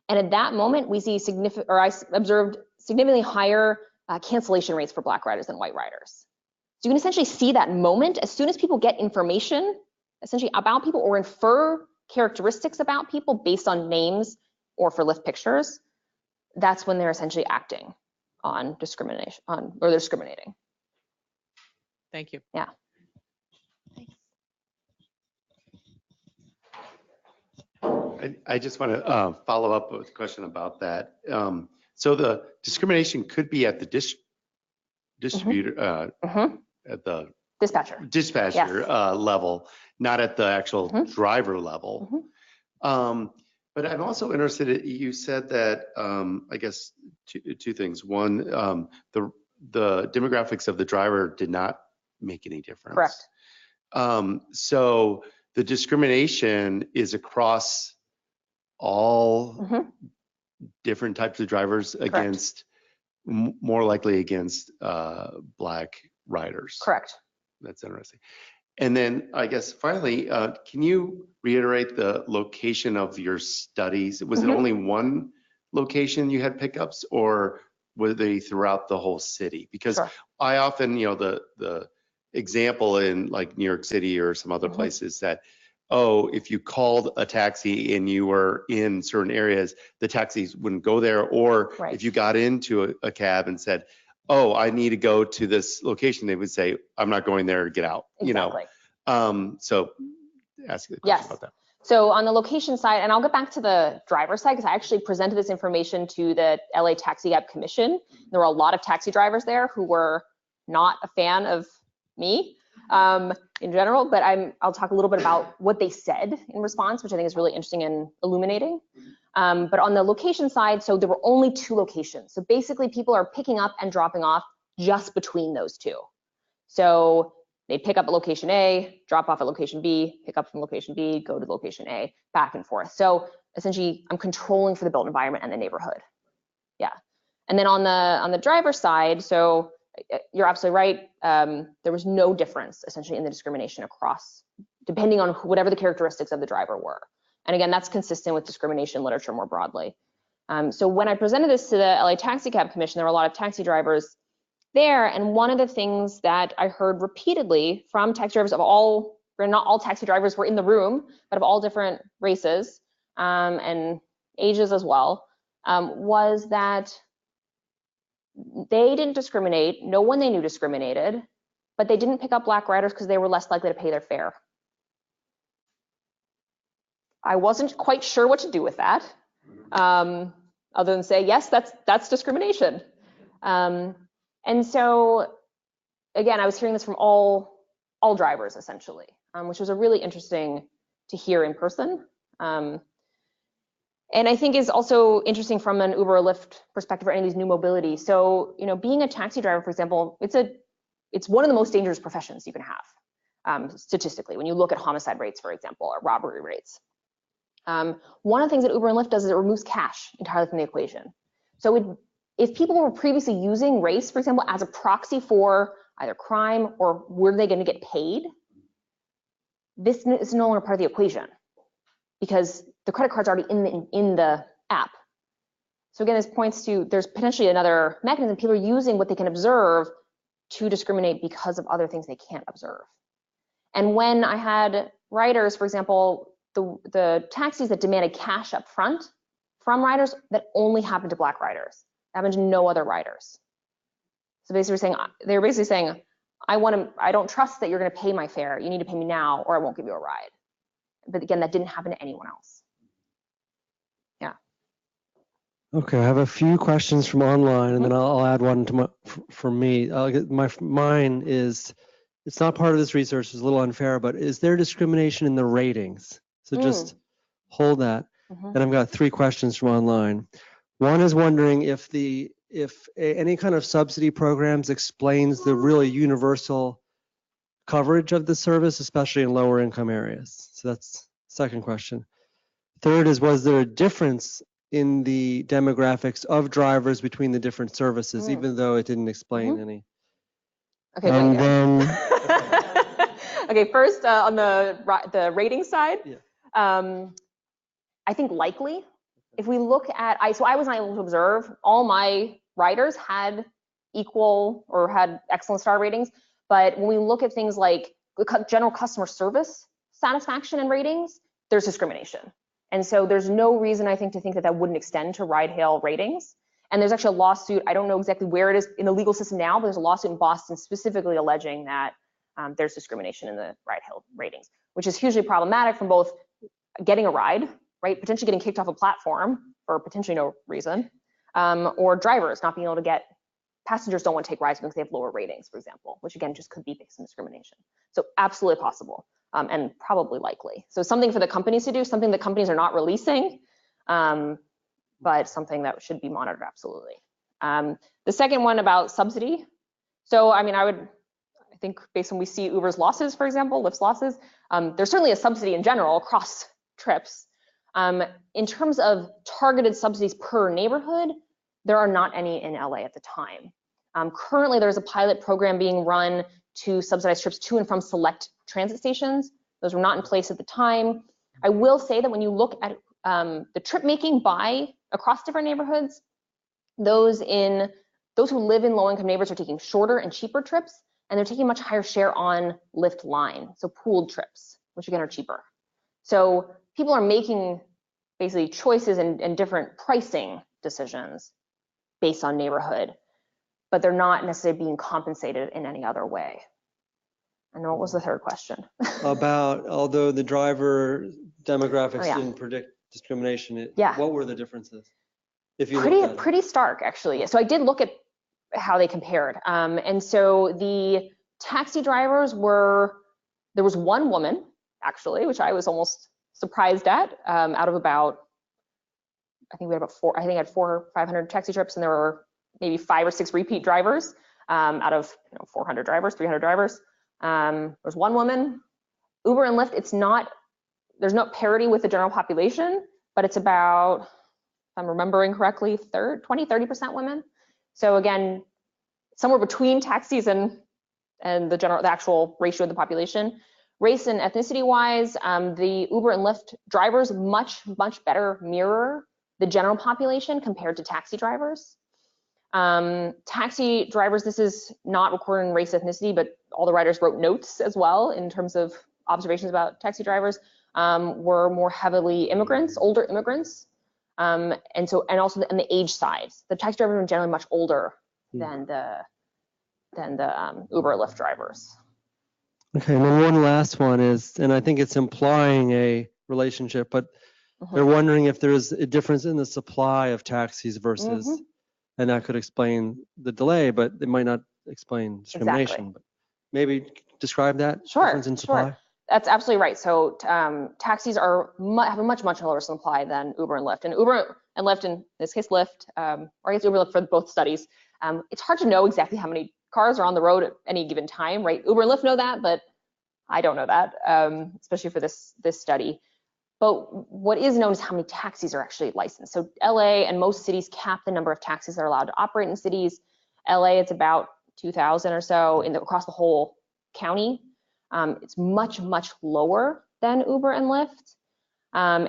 And at that moment, we see I observed significantly higher cancellation rates for Black riders than white riders. So you can essentially see that moment as soon as people get information essentially about people or infer characteristics about people based on names or for Lyft pictures, that's when they're essentially acting on discrimination, or they're discriminating. Thank you. Yeah. I just want to follow up with a question about that. So the discrimination could be at the distributor, at the dispatcher Yes. level, not at the actual driver level. But I'm also interested, you said that, I guess, two things. One, the demographics of the driver did not make any difference. Correct. So the discrimination is across all different types of drivers against, more likely against Black riders. Correct. That's interesting. And then I guess finally, can you reiterate the location of your studies? Was it only one location you had pickups, or were they throughout the whole city? Because I often, the example in like New York City or some other places that, oh, if you called a taxi and you were in certain areas, the taxis wouldn't go there. Or if you got into a cab and said, oh, I need to go to this location, they would say, I'm not going there, get out. Exactly. So ask you a question about that. So on the location side, and I'll get back to the driver side because I actually presented this information to the LA Taxi Cab Commission. There were a lot of taxi drivers there who were not a fan of me in general, but I'll talk a little bit about what they said in response, which I think is really interesting and illuminating. But on the location side, so there were only 2 locations. So basically people are picking up and dropping off just between those 2. So they pick up at location A, drop off at location B, pick up from location B, go to location A, back and forth. So essentially I'm controlling for the built environment and the neighborhood. Yeah. And then on the driver side, so you're absolutely right. There was no difference essentially in the discrimination across, depending on whatever the characteristics of the driver were. And again, that's consistent with discrimination literature more broadly. So when I presented this to the LA Taxi Cab Commission, there were a lot of taxi drivers there. And one of the things that I heard repeatedly from taxi drivers of all, not all taxi drivers were in the room, but of all different races and ages as well, was that they didn't discriminate. No one they knew discriminated, but they didn't pick up Black riders because they were less likely to pay their fare. I wasn't quite sure what to do with that, other than say, yes, that's discrimination. And so, again, I was hearing this from all drivers essentially, which was a really interesting to hear in person. And I think is also interesting from an Uber or Lyft perspective or any of these new mobility. So, being a taxi driver, for example, it's one of the most dangerous professions you can have, statistically, when you look at homicide rates, for example, or robbery rates. One of the things that Uber and Lyft does is it removes cash entirely from the equation. So if people were previously using race, for example, as a proxy for either crime or were they going to get paid, this is no longer part of the equation because the credit card's already in the app. So again, this points to there's potentially another mechanism. People are using what they can observe to discriminate because of other things they can't observe. And when I had riders, for example, the taxis that demanded cash up front from riders, that only happened to Black riders. That happened to no other riders. So they were basically saying, I don't trust that you're going to pay my fare. You need to pay me now or I won't give you a ride. But again, that didn't happen to anyone else. Yeah. Okay, I have a few questions from online, and then I'll add one to for me. Mine is, it's not part of this research, it's a little unfair, but is there discrimination in the ratings? So just hold that. And I've got 3 questions from online. One is wondering if any kind of subsidy programs explains the really universal coverage of the service, especially in lower income areas. So that's second question. Third is, was there a difference in the demographics of drivers between the different services, even though it didn't explain any? Okay, And wait. then, Okay, first on the rating side, Yeah. I think likely. If we look at, so I was not able to observe, all my riders had equal or had excellent star ratings, but when we look at things like general customer service satisfaction and ratings, there's discrimination. And so there's no reason, I think, to think that that wouldn't extend to ride-hail ratings. And there's actually a lawsuit, I don't know exactly where it is in the legal system now, but there's a lawsuit in Boston specifically alleging that there's discrimination in the ride-hail ratings, which is hugely problematic from both getting a ride, right, potentially getting kicked off a platform for potentially no reason, or drivers not being able to get, passengers don't want to take rides because they have lower ratings, for example, which again just could be based on discrimination. So absolutely possible, and probably likely. So something for the companies to do, something that companies are not releasing, but something that should be monitored absolutely. The second one about subsidy. So I mean, I think based on we see Uber's losses, for example, Lyft's losses, there's certainly a subsidy in general across trips. In terms of targeted subsidies per neighborhood, there are not any in LA at the time. Currently, there's a pilot program being run to subsidize trips to and from select transit stations. Those were not in place at the time. I will say that when you look at the trip making by across different neighborhoods, those who live in low-income neighborhoods are taking shorter and cheaper trips, and they're taking a much higher share on Lyft line, so pooled trips, which again are cheaper. So people are making basically choices and different pricing decisions based on neighborhood, but they're not necessarily being compensated in any other way. And what was the third question? About, although the driver demographics Oh, yeah. didn't predict discrimination, Yeah. what were the differences? If you looked at it? Pretty stark, actually. So I did look at how they compared. And so the taxi drivers there was one woman, actually, which I was almost surprised at, out of about, I think we had about 400 or 500 taxi trips, and there were maybe 5 or 6 repeat drivers out of 400 drivers, 300 drivers. There's one woman. Uber and Lyft, there's no parity with the general population, but it's about, if I'm remembering correctly, 20-30% women. So again, somewhere between taxis and the actual ratio of the population. Race and ethnicity wise, the Uber and Lyft drivers much better mirror the general population compared to taxi drivers. Taxi drivers, this is not recording race ethnicity, but all the riders wrote notes as well in terms of observations about taxi drivers, were more heavily immigrants, older immigrants. And also on the age side, the taxi drivers are generally much older than the Uber or Lyft drivers. Okay, and then one last one is, and I think it's implying a relationship, but they're wondering if there's a difference in the supply of taxis versus, and that could explain the delay, but it might not explain discrimination. Exactly. But maybe describe that difference in supply. Sure. That's absolutely right. So taxis have a much lower supply than Uber and Lyft. And Uber and Lyft, in this case Lyft, or I guess Uber and Lyft for both studies, it's hard to know exactly how many cars are on the road at any given time, right? Uber and Lyft know that, but I don't know that, especially for this study. But what is known is how many taxis are actually licensed. So LA and most cities cap the number of taxis that are allowed to operate in cities. LA, it's about 2,000 or so across the whole county. It's much lower than Uber and Lyft. And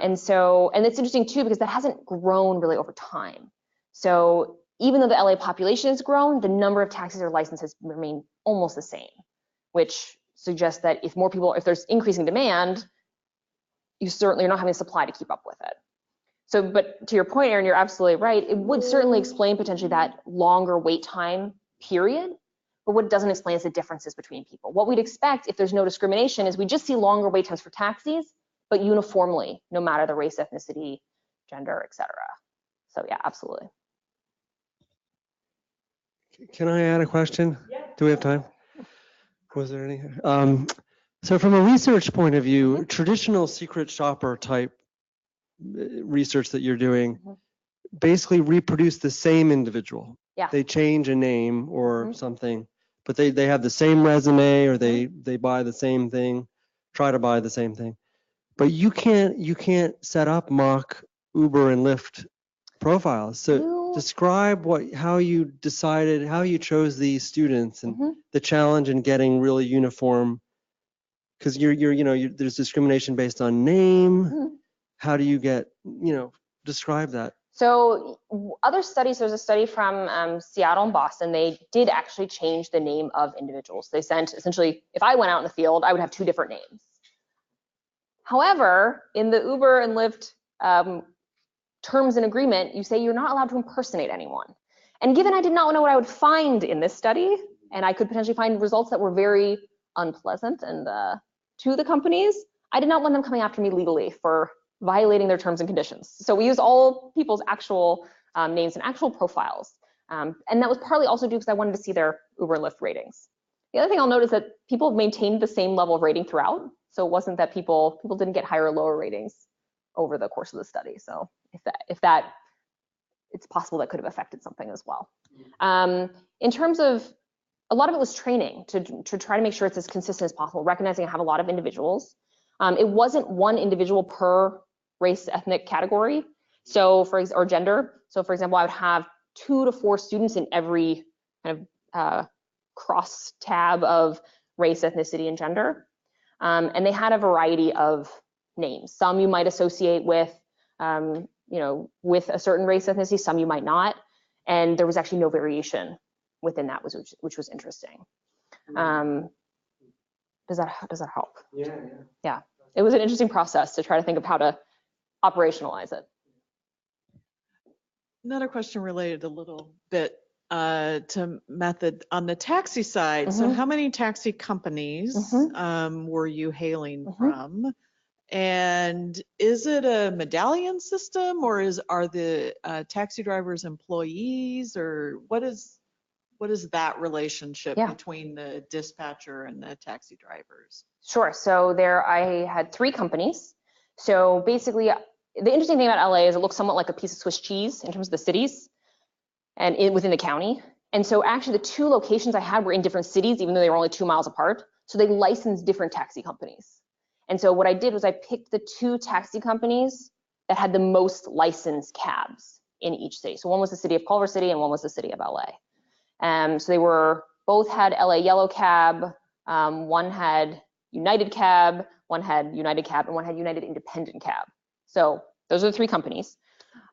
it's interesting too, because that hasn't grown really over time. So even though the LA population has grown, the number of taxis or licenses has remained almost the same, which suggests that if there's increasing demand, you're not having a supply to keep up with it. So, but to your point, Aaron, you're absolutely right. It would certainly explain potentially that longer wait time period, but what it doesn't explain is the differences between people. What we'd expect if there's no discrimination is we just see longer wait times for taxis, but uniformly, no matter the race, ethnicity, gender, et cetera. So yeah, absolutely. Can I add a question? Yeah. Do we have time? Was there any? So from a research point of view, traditional secret shopper type research that you're doing basically reproduce the same individual. Yeah. They change a name or something, but they have the same resume, or they buy the same thing, try to buy the same thing. But you can't set up mock Uber and Lyft profiles. So describe how you decided, how you chose these students, and the challenge in getting really uniform, because there's discrimination based on name. How do you get, describe that? So other studies, there's a study from Seattle and Boston. They did actually change the name of individuals. They sent, essentially, if I went out in the field, I would have 2 different names. However, in the Uber and Lyft terms and agreement, you say you're not allowed to impersonate anyone. And given I did not know what I would find in this study, and I could potentially find results that were very unpleasant and to the companies, I did not want them coming after me legally for violating their terms and conditions. So we used all people's actual names and actual profiles. And that was partly also due because I wanted to see their Uber and Lyft ratings. The other thing I'll note is that people maintained the same level of rating throughout. So it wasn't that people didn't get higher or lower ratings over the course of the study. So if that it's possible that could have affected something as well. In terms of, a lot of it was training to try to make sure it's as consistent as possible, recognizing I have a lot of individuals. It wasn't one individual per race, ethnic category, or gender. So for example, I would have 2 to 4 students in every kind of cross tab of race, ethnicity, and gender. And they had a variety of names. Some you might associate with, with a certain race, ethnicity, some you might not. And there was actually no variation within that, which was interesting. Does that help? Yeah. It was an interesting process to try to think of how to operationalize it. Another question related a little bit to method on the taxi side. So how many taxi companies were you hailing from? And is it a medallion system, or are the taxi drivers employees, or what is that relationship between the dispatcher and the taxi drivers? Sure. So I had 3 companies. So basically, the interesting thing about LA is it looks somewhat like a piece of Swiss cheese in terms of the cities and within the county. And so actually the 2 locations I had were in different cities, even though they were only 2 miles apart. So they licensed different taxi companies. And so what I did was I picked the 2 taxi companies that had the most licensed cabs in each city. So one was the city of Culver City and one was the city of LA. So they both had LA Yellow Cab, one had United Cab, one had United Cab, and one had United Independent Cab. So those are the 3 companies.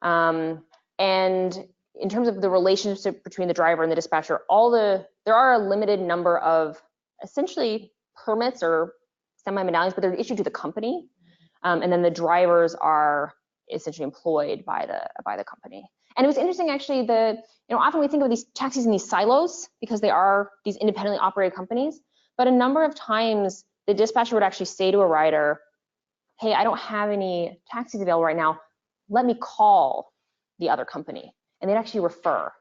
And in terms of the relationship between the driver and the dispatcher, there are a limited number of essentially permits or semi-medallions, but they're issued to the company. And then the drivers are essentially employed by the company. And it was interesting, actually, often we think of these taxis in these silos because they are these independently operated companies, but a number of times the dispatcher would actually say to a rider, hey, I don't have any taxis available right now. Let me call the other company. And they'd actually refer.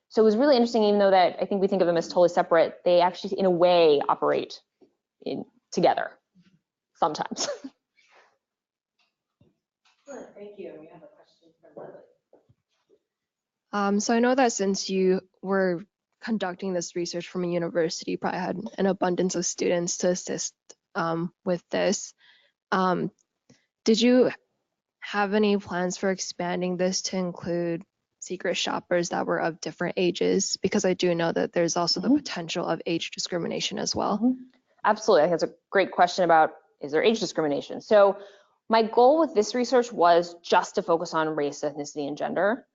So it was really interesting, even though that I think we think of them as totally separate, they actually, in a way, operate together sometimes. Thank you. We have a question from Lily. So I know that since you were conducting this research from a university, you probably had an abundance of students to assist with this. Did you have any plans for expanding this to include secret shoppers that were of different ages? Because I do know that there's also the potential of age discrimination as well. Absolutely. I think that's a great question about, is there age discrimination? So my goal with this research was just to focus on race, ethnicity, and gender.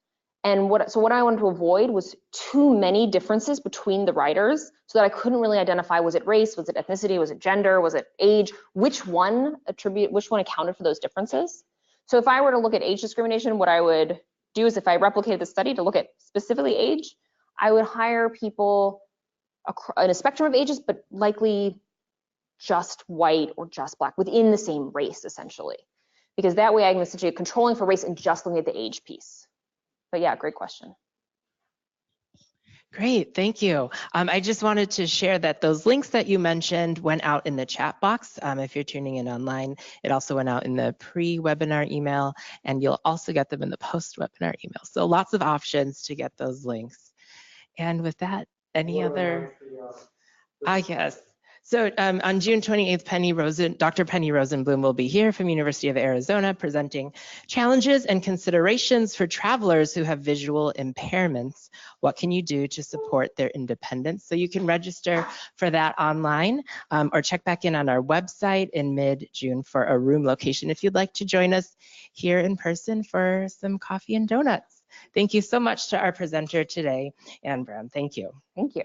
And what I wanted to avoid was too many differences between the riders so that I couldn't really identify, was it race, was it ethnicity, was it gender, was it age, which one accounted for those differences. So if I were to look at age discrimination, what I would do is, if I replicated the study to look at specifically age, I would hire people in a spectrum of ages, but likely just white or just black within the same race, essentially. Because that way I'm essentially controlling for race and just looking at the age piece. But yeah, great question. Great, thank you. I just wanted to share that those links that you mentioned went out in the chat box. If you're tuning in online, it also went out in the pre-webinar email, and you'll also get them in the post-webinar email. So lots of options to get those links. And with that, any other? Yes. So on June 28th, Dr. Penny Rosenblum will be here from University of Arizona presenting challenges and considerations for travelers who have visual impairments. What can you do to support their independence? So you can register for that online or check back in on our website in mid-June for a room location if you'd like to join us here in person for some coffee and donuts. Thank you so much to our presenter today, Anne Brown. Thank you. Thank you.